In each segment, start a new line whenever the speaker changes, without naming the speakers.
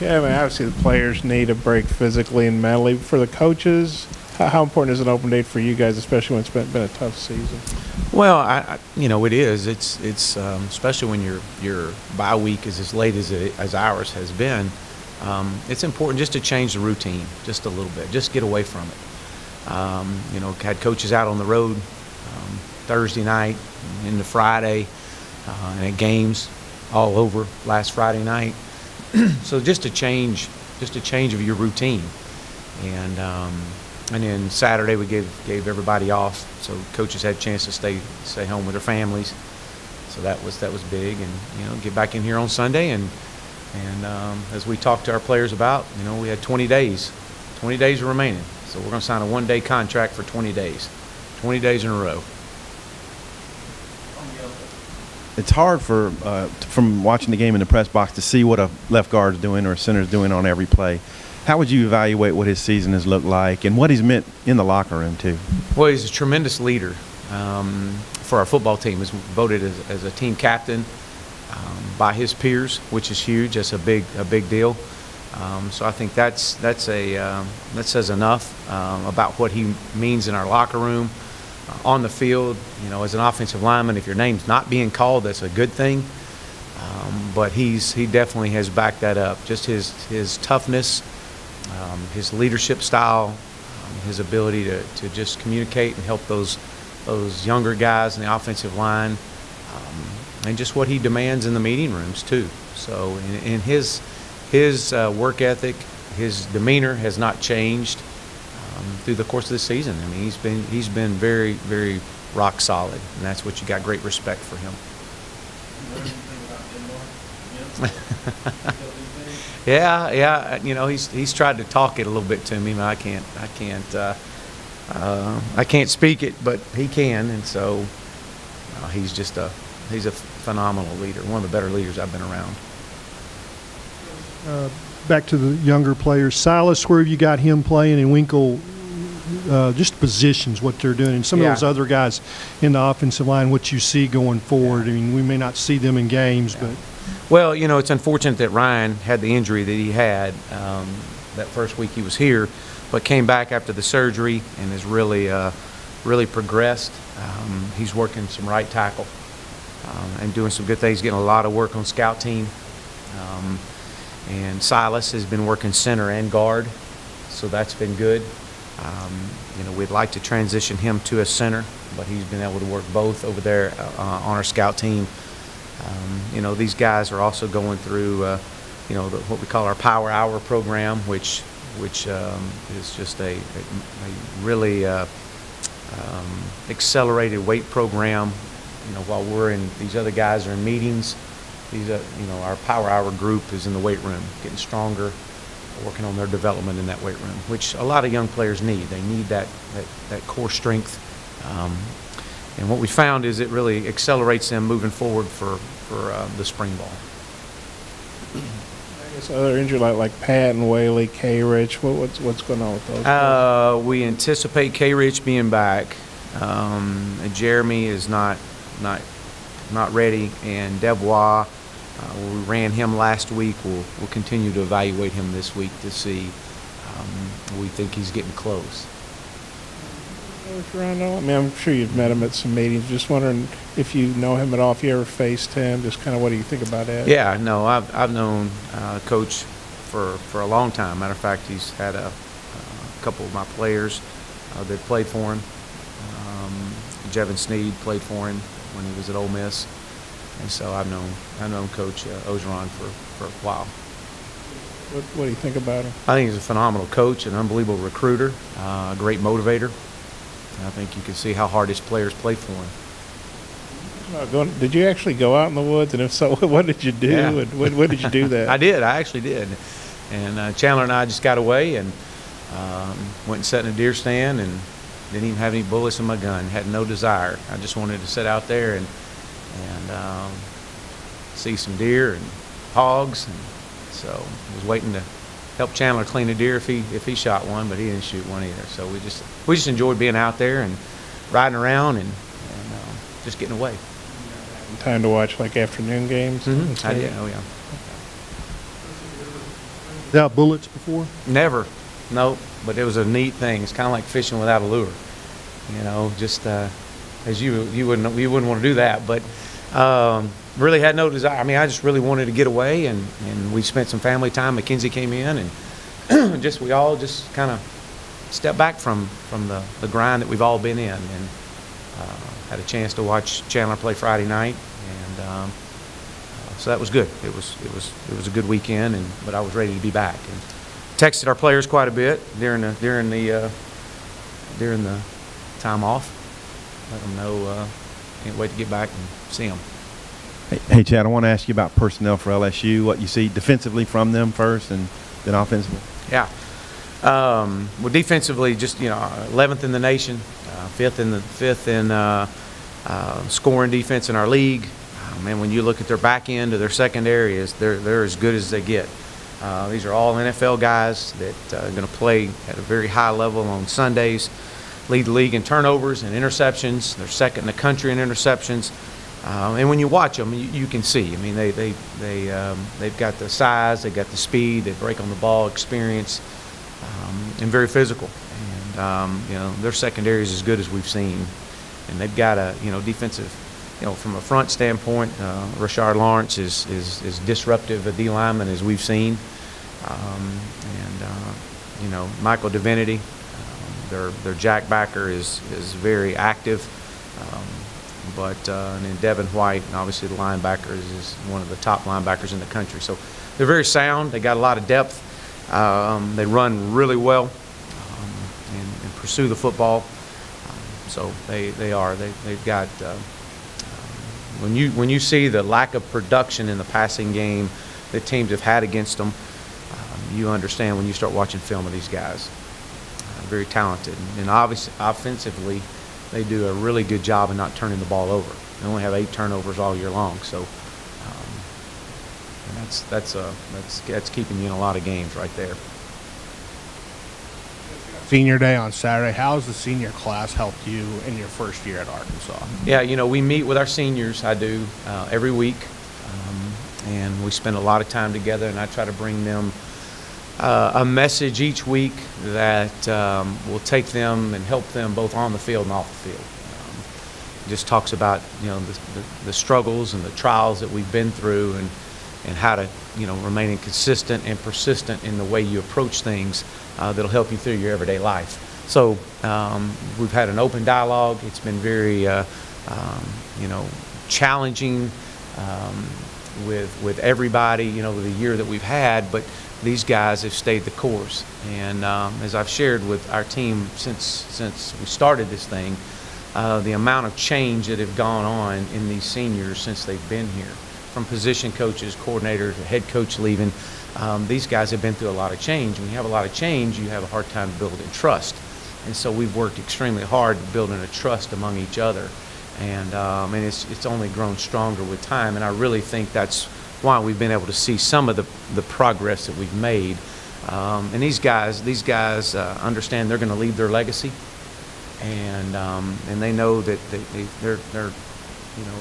Yeah, I mean, obviously the players need a break physically and mentally. For the coaches, how important is an open date for you guys, especially when it's been a tough season?
Well, you know, it is. It's especially when your bye week is as late as ours has been. It's important just to change the routine just a little bit, just get away from it. You know, had coaches out on the road Thursday night into Friday, and at games all over last Friday night. So just a change of your routine, and then Saturday we gave everybody off, so coaches had a chance to stay home with their families. So that was big, and you know, get back in here on Sunday, and as we talked to our players about, you know, we had 20 days remaining, so we're going to sign a one-day contract for 20 days in a row.
It's hard from watching the game in the press box to see what a left guard's doing or a center's doing on every play. How would you evaluate what his season has looked like and what he's meant in the locker room too?
Well, he's a tremendous leader for our football team. He's voted as a team captain by his peers, which is huge. That's a big deal. So I think that says enough about what he means in our locker room. On the field, you know, as an offensive lineman, if your name's not being called, that's a good thing. But he definitely has backed that up. Just his toughness, his leadership style, his ability to just communicate and help those younger guys in the offensive line, and just what he demands in the meeting rooms too. So in his work ethic, his demeanor has not changed through the course of the season. I mean, he's been very, very rock solid, and that's what you got great respect for him. Yeah. You know, he's tried to talk it a little bit to me, but I can't speak it, but he can, and so he's a phenomenal leader, one of the better leaders I've been around.
Back to the younger players, Silas, where have you got him playing, and Winkle, just positions, what they're doing, and some of those other guys in the offensive line, what you see going forward? I mean, we may not see them in games, but.
Well, you know, it's unfortunate that Ryan had the injury that he had that first week he was here, but came back after the surgery and has really progressed. He's working some right tackle and doing some good things, getting a lot of work on scout team. And Silas has been working center and guard, so that's been good. You know, we'd like to transition him to a center, but he's been able to work both over there on our scout team. You know, these guys are also going through, you know, what we call our Power Hour program, which is just a really accelerated weight program. You know, while these other guys are in meetings, you know, our Power Hour group is in the weight room, getting stronger, working on their development in that weight room, which a lot of young players need. They need that core strength. And what we found is it really accelerates them moving forward for the spring ball.
I guess other injuries like Pat and Whaley, K-Rich, what's going on with those?
We anticipate K-Rich being back. Jeremy is not ready, and Devois, we ran him last week. We'll continue to evaluate him this week to see. We think he's getting close.
I mean, I'm sure you've met him at some meetings. Just wondering if you know him at all, if you ever faced him, just kind of what do you think about that?
Yeah, no, I've known Coach for a long time. Matter of fact, he's had a couple of my players that played for him. Jevin Sneed played for him when he was at Ole Miss, and so I've known Coach Ogeron for a while.
What do you think about him?
I think he's a phenomenal coach, an unbelievable recruiter, a great motivator. I think you can see how hard his players play for him.
Did you actually go out in the woods? And if so, what did you do?
Yeah.
And when did you do that?
I actually did. And Chandler and I just got away and went and sat in a deer stand and didn't even have any bullets in my gun. Had no desire. I just wanted to sit out there and see some deer and hogs. And so I was waiting to help Chandler clean a deer if he shot one, but he didn't shoot one either. So we just enjoyed being out there and riding around and just getting away.
Time to watch like afternoon games?
Mm-hmm. I did. Oh yeah.
Without bullets before?
Never. No, but it was a neat thing. It's kind of like fishing without a lure. You know, just as you wouldn't want to do that, but really had no desire. I mean, I just really wanted to get away, and we spent some family time. Mackenzie came in, and we all just kind of stepped back from the grind that we've all been in, and had a chance to watch Chandler play Friday night, and so that was good. It was a good weekend, but I was ready to be back. And texted our players quite a bit during the time off. Let them know can't wait to get back and see them.
Hey, Chad, I want to ask you about personnel for LSU. What you see defensively from them first, and then offensively.
Yeah. Well, defensively, just 11th in the nation, fifth in scoring defense in our league. Man, when you look at their back end of their secondary, they're as good as they get. These are all NFL guys that are going to play at a very high level on Sundays. Lead the league in turnovers and interceptions. They're second in the country in interceptions. And when you watch them, you can see. I mean, they've got the size, they've got the speed, they break on the ball, experience, and very physical. And their secondary is as good as we've seen. And they've got a defensive. From a front standpoint, Rashard Lawrence is disruptive a D lineman as we've seen, Michael Divinity, their jackbacker is very active, and then Devin White, and obviously the linebacker is one of the top linebackers in the country. So they're very sound. They got a lot of depth. They run really well and pursue the football. So they've got. When you see the lack of production in the passing game that teams have had against them, you understand when you start watching film of these guys. Very talented, and obviously offensively, they do a really good job of not turning the ball over. They only have 8 turnovers all year long, so and that's keeping you in a lot of games right there.
Senior Day on Saturday. How has the senior class helped you in your first year at Arkansas?
Yeah, we meet with our seniors. I do every week, and we spend a lot of time together, and I try to bring them a message each week that will take them and help them both on the field and off the field. Just talks about the struggles and the trials that we've been through, and how to remain consistent and persistent in the way you approach things that'll help you through your everyday life. So we've had an open dialogue. It's been very challenging with everybody, the year that we've had, but these guys have stayed the course. And as I've shared with our team since we started this thing, the amount of change that have gone on in these seniors since they've been here, from position coaches, coordinators, head coach leaving, these guys have been through a lot of change. When you have a lot of change, you have a hard time building trust. And so we've worked extremely hard at building a trust among each other. And it's only grown stronger with time. And I really think that's why we've been able to see some of the progress that we've made. And these guys understand they're going to leave their legacy. And they know that they're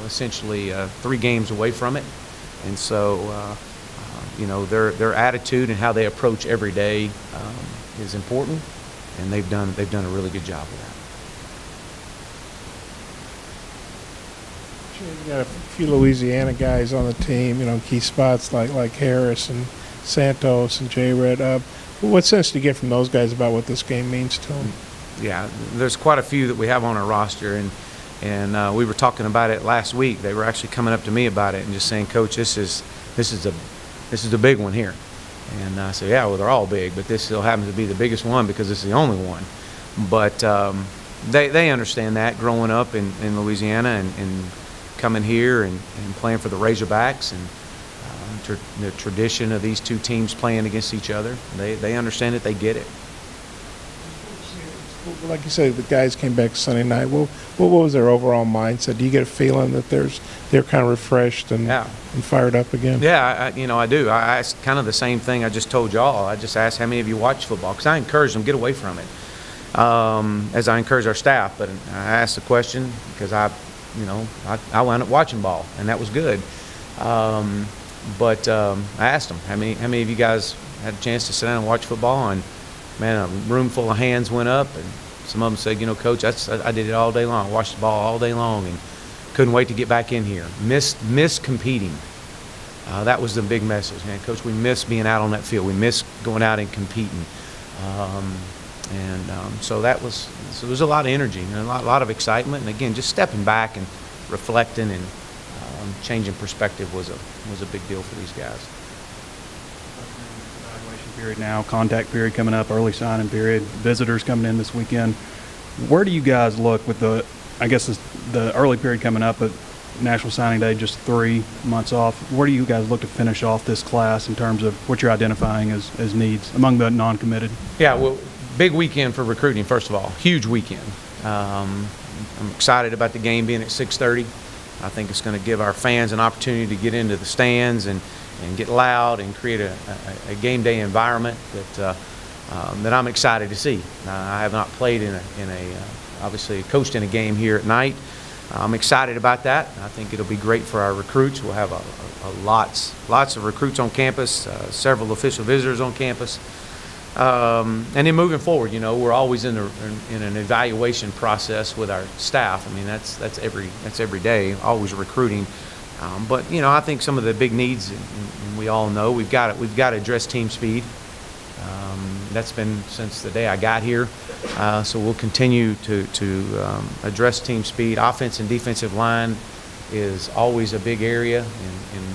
essentially 3 games away from it. And so their attitude and how they approach every day is important, and they've done a really good job with that.
You got a few Louisiana guys on the team, key spots like Harris and Santos and J-Red. What sense do you get from those guys about what this game means to them?
Yeah, there's quite a few that we have on our roster, and we were talking about it last week. They were actually coming up to me about it and just saying, Coach, this is the big one here. And I said, yeah, well, they're all big, but this still happens to be the biggest one because it's the only one. But they understand that growing up in Louisiana and coming here and playing for the Razorbacks and the tradition of these two teams playing against each other. They understand it. They get it.
Like you said, the guys came back Sunday night. What was their overall mindset? Do you get a feeling that they're kind of refreshed and fired up again?
Yeah, I do. I asked kind of the same thing I just told y'all. I just asked how many of you watch football, because I encourage them, get away from it, as I encourage our staff. But I asked the question because I wound up watching ball, and that was good. But I asked them, how many of you guys had a chance to sit down and watch football? And man, a room full of hands went up, and some of them said, Coach, I did it all day long. I watched the ball all day long and couldn't wait to get back in here. Miss competing. That was the big message, man. Coach, we miss being out on that field. We miss going out and competing. So there was a lot of energy and a lot of excitement. And again, just stepping back and reflecting and changing perspective was a big deal for these guys.
Evaluation period now, contact period coming up, early signing period, visitors coming in this weekend. Where do you guys look with the early period coming up, but National Signing Day just 3 months off? Where do you guys look to finish off this class in terms of what you're identifying as needs among the non-committed?
Yeah, well, big weekend for recruiting, first of all. Huge weekend. I'm excited about the game being at 6:30. I think it's going to give our fans an opportunity to get into the stands and get loud and create a game day environment that I'm excited to see. I have not played obviously coached in a game here at night. I'm excited about that. I think it'll be great for our recruits. We'll have lots of recruits on campus, several official visitors on campus. And then moving forward, we're always in an evaluation process with our staff. I mean, that's every day, always recruiting. But I think some of the big needs, and we all know, we've got to address team speed. That's been since the day I got here. So we'll continue to address team speed. Offense and defensive line is always a big area, and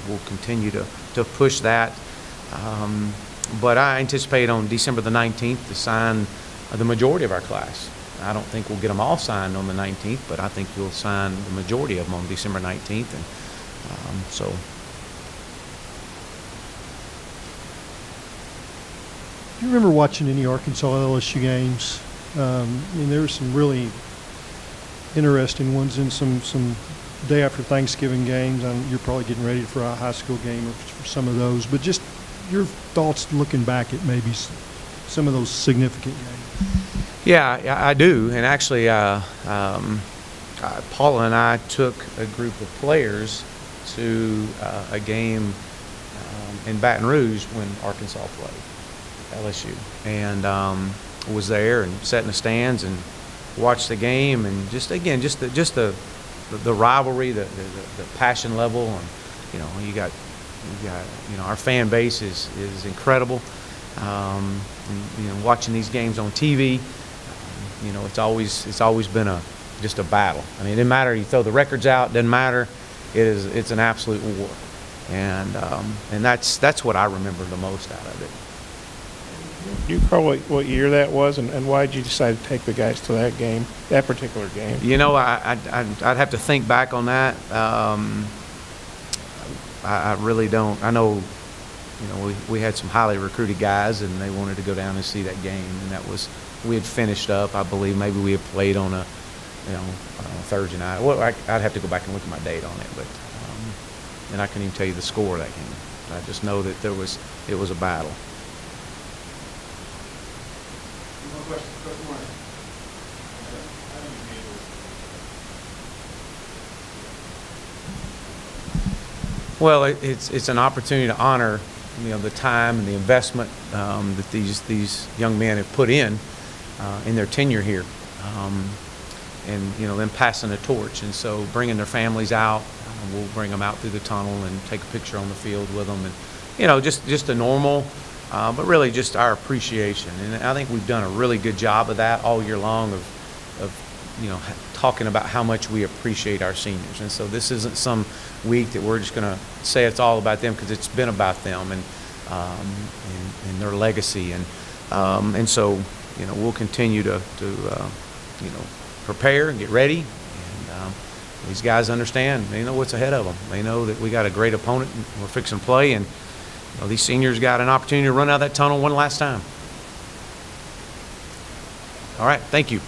we'll continue to push that. But I anticipate on December the 19th to sign the majority of our class. I don't think we'll get them all signed on the 19th, but I think we'll sign the majority of them on December 19th. And so.
Do you remember watching any Arkansas LSU games? There were some really interesting ones in some day after Thanksgiving games. You're probably getting ready for a high school game or for some of those, but just your thoughts looking back at maybe some of those significant games.
Yeah, I do. And actually, Paula and I took a group of players to a game in Baton Rouge when Arkansas played LSU, and was there and sat in the stands and watched the game, and just the rivalry, the passion level, and you got our fan base is incredible. And watching these games on TV, it's always been just a battle. I mean, it doesn't matter. You throw the records out, it doesn't matter. It's an absolute war, and that's what I remember the most out of it.
Do you recall what year that was, and why did you decide to take the guys to that particular game?
I'd have to think back on that. I really don't. I know, we had some highly recruited guys, and they wanted to go down and see that game, and we had finished up. I believe maybe we had played on a Thursday night. Well, I'd have to go back and look at my date on it, but and I couldn't even tell you the score of that game. I just know that it was a battle. Well, it's an opportunity to honor, the time and the investment that these young men have put in their tenure here, and them passing the torch, and so bringing their families out. We'll bring them out through the tunnel and take a picture on the field with them, and just a normal, but really just our appreciation. And I think we've done a really good job of that all year long of talking about how much we appreciate our seniors. And so this isn't some week that we're just going to say it's all about them, because it's been about them and their legacy. And so we'll continue to prepare and get ready. And these guys understand. They know what's ahead of them. They know that we got a great opponent and we're fixing to play. And these seniors got an opportunity to run out of that tunnel one last time. All right. Thank you.